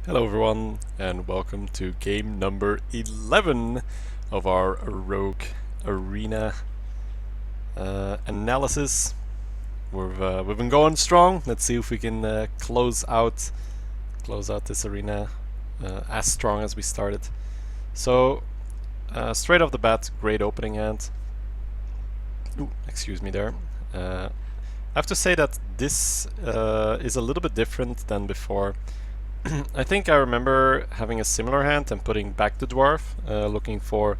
Hello everyone and welcome to game number 11 of our Rogue Arena analysis. We've been going strong. Let's see if we can close out this arena as strong as we started. So straight off the bat, great opening hand. Ooh, excuse me there. I have to say that this is a little bit different than before. I think I remember having a similar hand and putting back the dwarf, looking for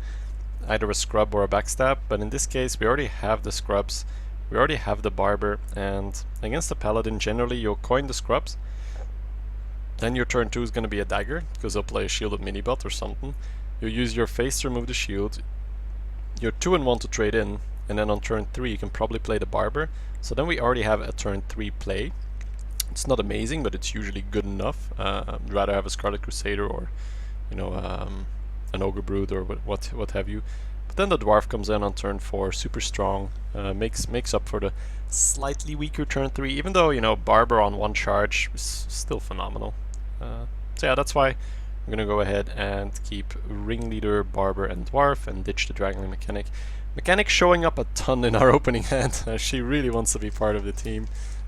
either a scrub or a backstab, but in this case we already have the scrubs, we already have the barber, and against the paladin generally you'll coin the scrubs, then your turn 2 is going to be a dagger, because he'll play a shielded minibot or something. You'll use your face to remove the shield, your 2 and 1 to trade in, and then on turn 3 you can probably play the barber, so then we already have a turn 3 play. It's not amazing, but it's usually good enough. I'd rather have a Scarlet Crusader or, you know, an Ogre Brood or what have you. But then the Dwarf comes in on turn 4, super strong, makes up for the slightly weaker turn 3, even though, you know, Barber on 1 charge is still phenomenal. So yeah, that's why I'm gonna go ahead and keep Ringleader, Barber and Dwarf and ditch the Dragonling Mechanic. Mechanic showing up a ton in our opening hand. She really wants to be part of the team.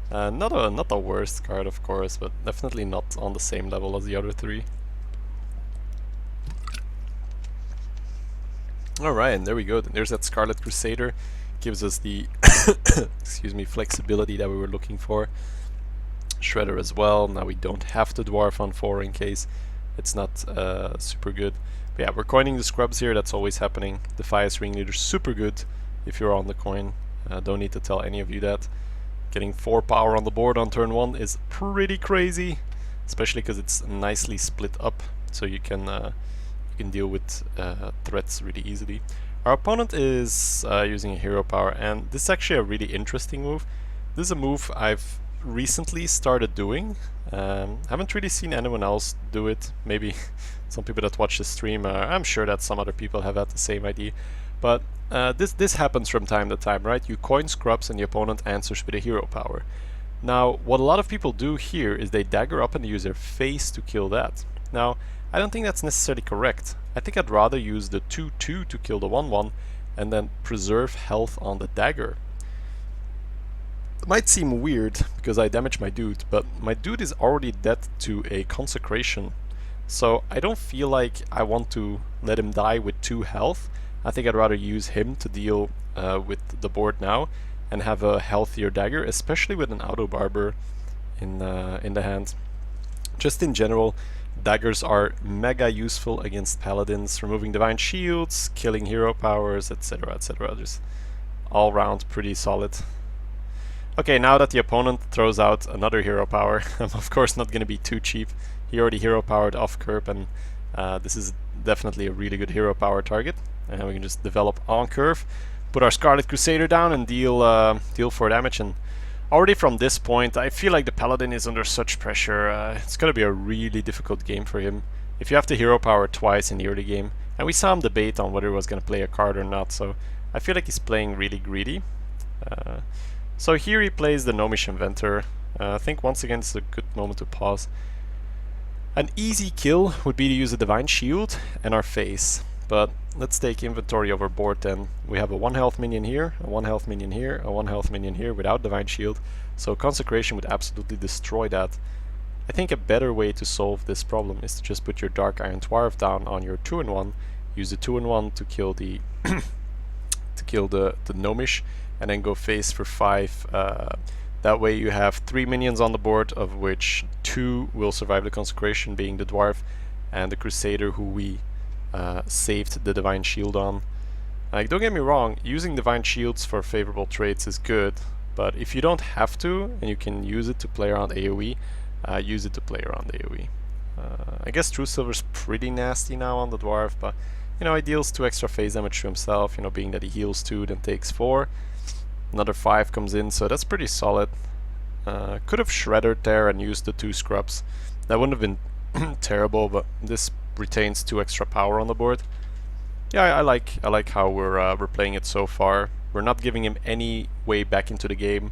Not the worst card, of course, but definitely not on the same level as the other 3. Alright, and there we go. There's that Scarlet Crusader. Gives us the excuse me, flexibility that we were looking for. Shredder as well. Now we don't have to Dwarf on 4 in case it's not super good. But yeah, we're coining the scrubs here. That's always happening. Defias Ringleader, super good if you're on the coin. Don't need to tell any of you that. Getting 4 power on the board on turn 1 is pretty crazy, especially because it's nicely split up, so you can deal with threats really easily. Our opponent is using a hero power, and this is actually a really interesting move. This is a move I've recently started doing. Haven't really seen anyone else do it. Maybe some people that watch the stream. I'm sure that some other people have had the same idea, but this happens from time to time, right? You coin scrubs and the opponent answers with a hero power. Now, what a lot of people do here is they dagger up and use their face to kill that. Now, I don't think that's necessarily correct. I think I'd rather use the 2-2 to kill the 1-1 and then preserve health on the dagger. It might seem weird because I damage my dude, but my dude is already dead to a consecration. So I don't feel like I want to let him die with 2 health. I think I'd rather use him to deal with the board now and have a healthier dagger, especially with an auto barber in the hand. Just in general, daggers are mega useful against paladins, removing divine shields, killing hero powers, etc, etc. Just all round pretty solid. Okay, now that the opponent throws out another hero power, I'm of course not going to be too cheap. He already hero powered off curve, and this is definitely a really good hero power target. And we can just develop on curve, put our Scarlet Crusader down and deal 4 damage. And already from this point, I feel like the Paladin is under such pressure. It's going to be a really difficult game for him. If you have to hero power twice in the early game, and we saw him debate on whether he was going to play a card or not, so I feel like he's playing really greedy. So here he plays the Gnomish Inventor. I think once again it's a good moment to pause. An easy kill would be to use a Divine Shield and our face. But let's take inventory over board then. We have a 1 health minion here, a 1 health minion here, a 1 health minion here without Divine Shield. So Consecration would absolutely destroy that. I think a better way to solve this problem is to just put your Dark Iron Dwarf down on your 2-in-1, use the 2-in-1 to kill the the Gnomish, and then go face for 5. That way you have 3 minions on the board, of which 2 will survive the Consecration, being the Dwarf and the Crusader, who we saved the Divine Shield on. Like, don't get me wrong, using Divine Shields for favorable traits is good, but if you don't have to, and you can use it to play around AoE, use it to play around AoE. I guess True Silver's pretty nasty now on the Dwarf, but you know, he deals 2 extra phase damage to himself, you know, being that he heals 2, then takes 4. Another 5 comes in, so that's pretty solid. Could have shredded there and used the 2 scrubs. That wouldn't have been terrible, but this retains 2 extra power on the board. Yeah, I like how we're playing it so far. We're not giving him any way back into the game.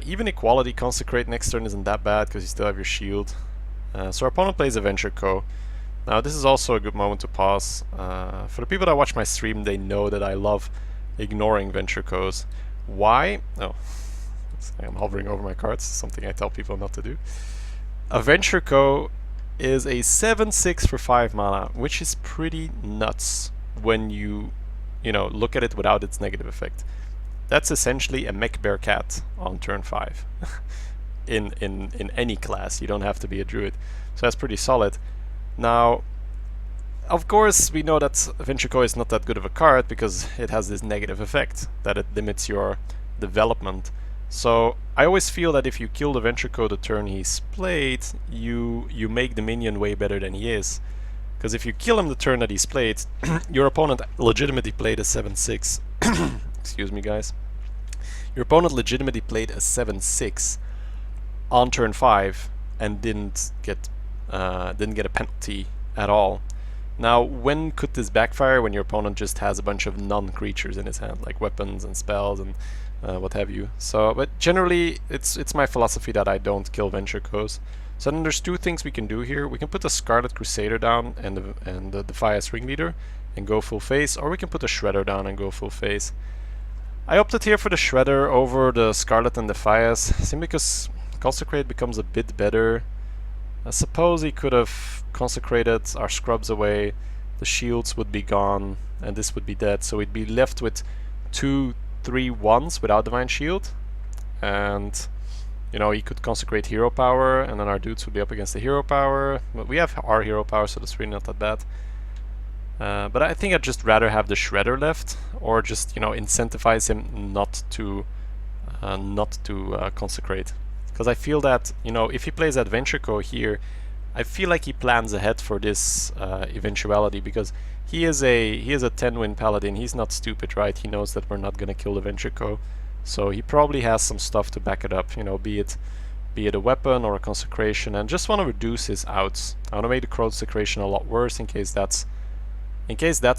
Even Equality Consecrate next turn isn't that bad because you still have your shield. So our opponent plays a Venture Co. Now this is also a good moment to pause. For the people that watch my stream, they know that I love ignoring Venture Co's. Why? Oh, I'm hovering over my cards, something I tell people not to do. A Venture Co is a 7/6 for 5 mana, which is pretty nuts when you look at it without its negative effect. That's essentially a Mech Bear Cat on turn 5. in any class, you don't have to be a druid. So that's pretty solid. Now, of course, we know that Venture Co is not that good of a card because it has this negative effect, that it limits your development. So I always feel that if you kill the Venture Co the turn he's played, you make the minion way better than he is. Because if you kill him the turn that he's played, your opponent legitimately played a 7/6. Excuse me, guys. Your opponent legitimately played a 7/6 on turn 5 and didn't get a penalty at all. Now, when could this backfire? When your opponent just has a bunch of non-creatures in his hand, like weapons and spells and what have you. So, but generally, it's my philosophy that I don't kill Venture Co's. So then there's two things we can do here. We can put the Scarlet Crusader down and the Defias Ringleader and go full face, or we can put the Shredder down and go full face. I opted here for the Shredder over the Scarlet and Defias, simply because Consecrate becomes a bit better. I suppose he could have consecrated our scrubs away, the shields would be gone, and this would be dead, so we'd be left with 2/3/1s without Divine Shield, and he could consecrate hero power, and then our dudes would be up against the hero power. But we have our hero power, so that's really not that bad. But I think I'd just rather have the Shredder left, or just incentivize him not to consecrate. Because I feel that if he plays Venture Co here, I feel like he plans ahead for this eventuality, because he is a 10-win paladin. He's not stupid, right? He knows that we're not gonna kill the Venture Co, so he probably has some stuff to back it up. Be it a weapon or a consecration, and just want to reduce his outs. I want to make the consecration a lot worse in case that's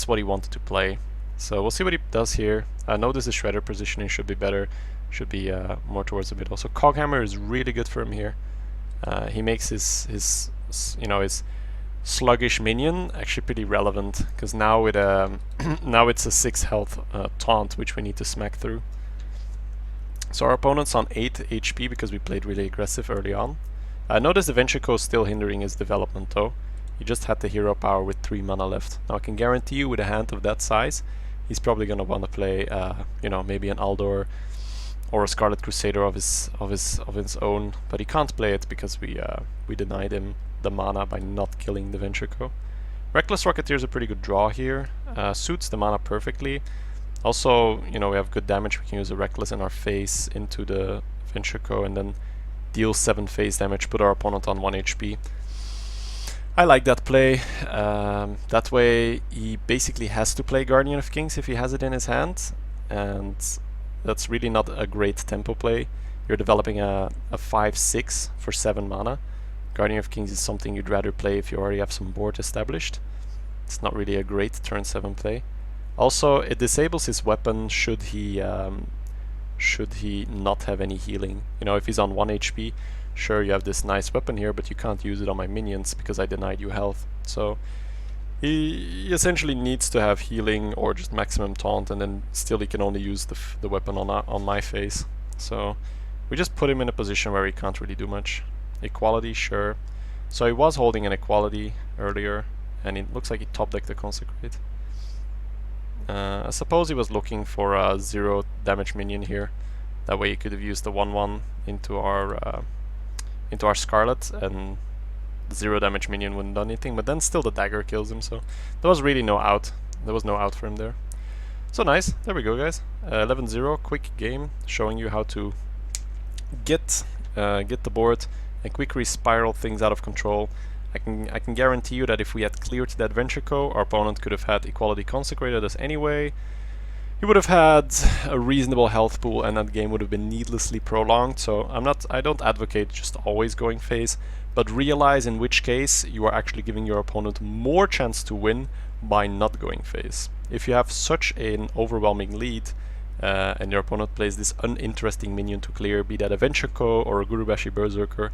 what he wanted to play. So we'll see what he does here. Notice the Shredder positioning should be better. Should be more towards the middle. So Coghammer is really good for him here. He makes his sluggish minion actually pretty relevant, because now now it's a 6 health taunt which we need to smack through. So our opponent's on 8 HP because we played really aggressive early on. Notice the Venture Co is still hindering his development though. He just had the hero power with 3 mana left. Now I can guarantee you with a hand of that size, he's probably gonna want to play maybe an Aldor or a Scarlet Crusader of his own, but he can't play it because we denied him the mana by not killing the Venture Co. Reckless Rocketeer is a pretty good draw here. Suits the mana perfectly. Also, we have good damage. We can use a Reckless in our face into the Venture Co and then deal 7 phase damage, put our opponent on 1 HP. I like that play. That way he basically has to play Guardian of Kings if he has it in his hand, and that's really not a great tempo play. You're developing a 5/6 for 7 mana. Guardian of Kings is something you'd rather play if you already have some board established. It's not really a great turn 7 play. Also, it disables his weapon should he not have any healing. If he's on 1 HP, sure, you have this nice weapon here, but you can't use it on my minions because I denied you health. So he essentially needs to have healing or just maximum taunt, and then still he can only use the weapon on my face. So we just put him in a position where he can't really do much. Equality, sure. So he was holding an equality earlier, and it looks like he top decked the Consecrate. I suppose he was looking for a 0 damage minion here. That way he could have used the 1/1 into our Scarlet, and the 0 damage minion wouldn't do anything, but then still the dagger kills him, so there was really no out. There was no out for him there. So nice, there we go guys. 11-0, quick game, showing you how to get the board and quickly spiral things out of control. I can guarantee you that if we had cleared that Venture Co, our opponent could have had Equality consecrated us anyway. He would have had a reasonable health pool, and that game would have been needlessly prolonged. So I don't advocate just always going phase, but realize in which case you are actually giving your opponent more chance to win by not going phase. If you have such an overwhelming lead and your opponent plays this uninteresting minion to clear, be that a Venture Co or a Gurubashi Berserker,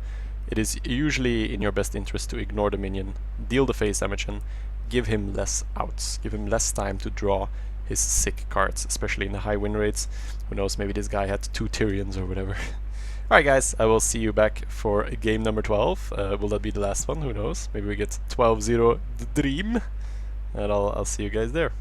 it is usually in your best interest to ignore the minion, deal the face damage, and give him less outs, give him less time to draw his sick cards, especially in the high win rates. Who knows, maybe this guy had 2 Tyrions or whatever. Alright guys, I will see you back for game number 12. Will that be the last one? Who knows? Maybe we get 12-0 the dream. And I'll see you guys there.